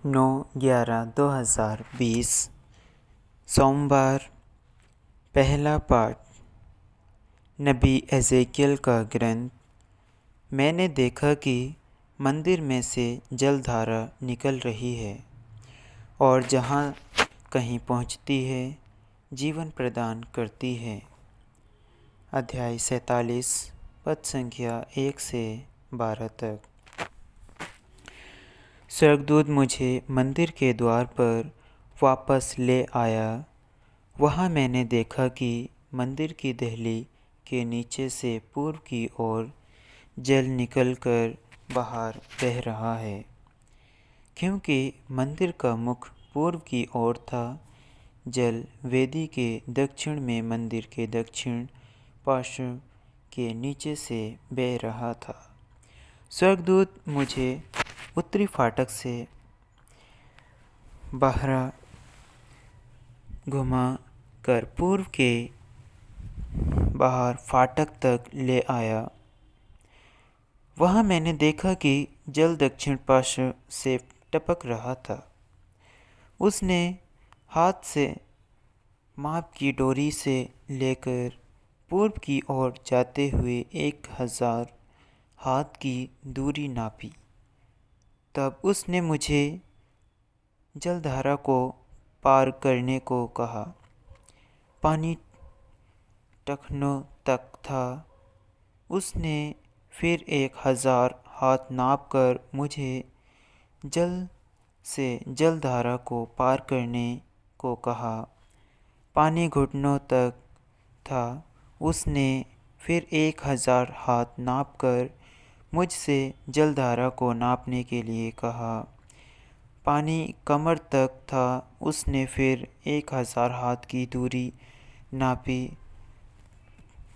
9/11/2020 सोमवार। पहला पाठ नबी एजेकियल का ग्रंथ। मैंने देखा कि मंदिर में से जलधारा निकल रही है और जहाँ कहीं पहुँचती है जीवन प्रदान करती है। अध्याय 47 पद संख्या 1 से 12 तक। स्वर्गदूत मुझे मंदिर के द्वार पर वापस ले आया। वहाँ मैंने देखा कि मंदिर की देहली के नीचे से पूर्व की ओर जल निकलकर बाहर बह रहा है। क्योंकि मंदिर का मुख पूर्व की ओर था, जल वेदी के दक्षिण में मंदिर के दक्षिण पार्श्व के नीचे से बह रहा था। स्वर्गदूत मुझे उत्तरी फाटक से बाहर घुमा कर पूर्व के बाहर फाटक तक ले आया। वहाँ मैंने देखा कि जल दक्षिण पार्श्व से टपक रहा था। उसने हाथ से माप की डोरी से लेकर पूर्व की ओर जाते हुए 1000 हाथ की दूरी नापी। तब उसने मुझे जलधारा को पार करने को कहा। पानी टखनों तक था। उसने फिर 1000 हाथ नाप कर मुझे जल से जलधारा को पार करने को कहा। पानी घुटनों तक था। उसने फिर 1000 हाथ नाप कर मुझसे जलधारा को नापने के लिए कहा। पानी कमर तक था। उसने फिर 1000 हाथ की दूरी नापी।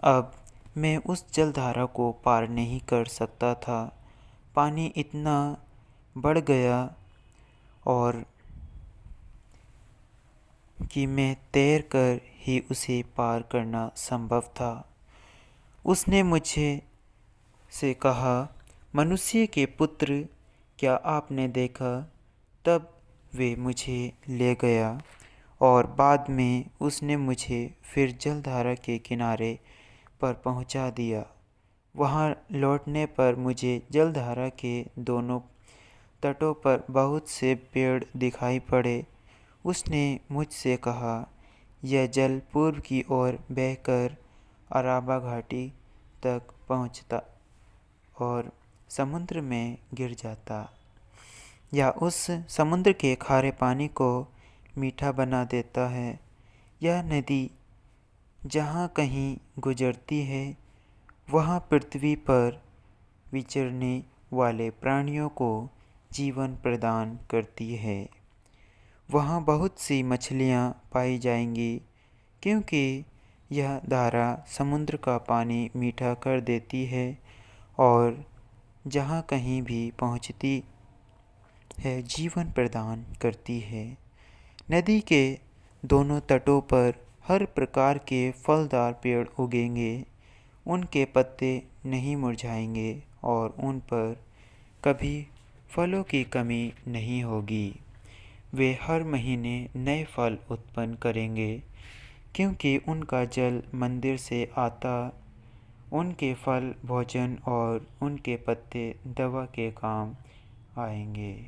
अब मैं उस जलधारा को पार नहीं कर सकता था। पानी इतना बढ़ गया और कि मैं तैर कर ही उसे पार करना संभव था। उसने मुझे से कहा, मनुष्य के पुत्र, क्या आपने देखा? तब वे मुझे ले गया और बाद में उसने मुझे फिर जलधारा के किनारे पर पहुंचा दिया। वहां लौटने पर मुझे जलधारा के दोनों तटों पर बहुत से पेड़ दिखाई पड़े। उसने मुझसे कहा, यह जल पूर्व की ओर बहकर अराबा घाटी तक पहुंचता और समुद्र में गिर जाता, या उस समुद्र के खारे पानी को मीठा बना देता है। यह नदी जहाँ कहीं गुजरती है, वहाँ पृथ्वी पर विचरने वाले प्राणियों को जीवन प्रदान करती है। वहाँ बहुत सी मछलियाँ पाई जाएंगी, क्योंकि यह धारा समुद्र का पानी मीठा कर देती है और जहाँ कहीं भी पहुँचती है जीवन प्रदान करती है। नदी के दोनों तटों पर हर प्रकार के फलदार पेड़ उगेंगे। उनके पत्ते नहीं मुरझाएंगे और उन पर कभी फलों की कमी नहीं होगी। वे हर महीने नए फल उत्पन्न करेंगे, क्योंकि उनका जल मंदिर से आता। उनके फल भोजन और उनके पत्ते दवा के काम आएंगे।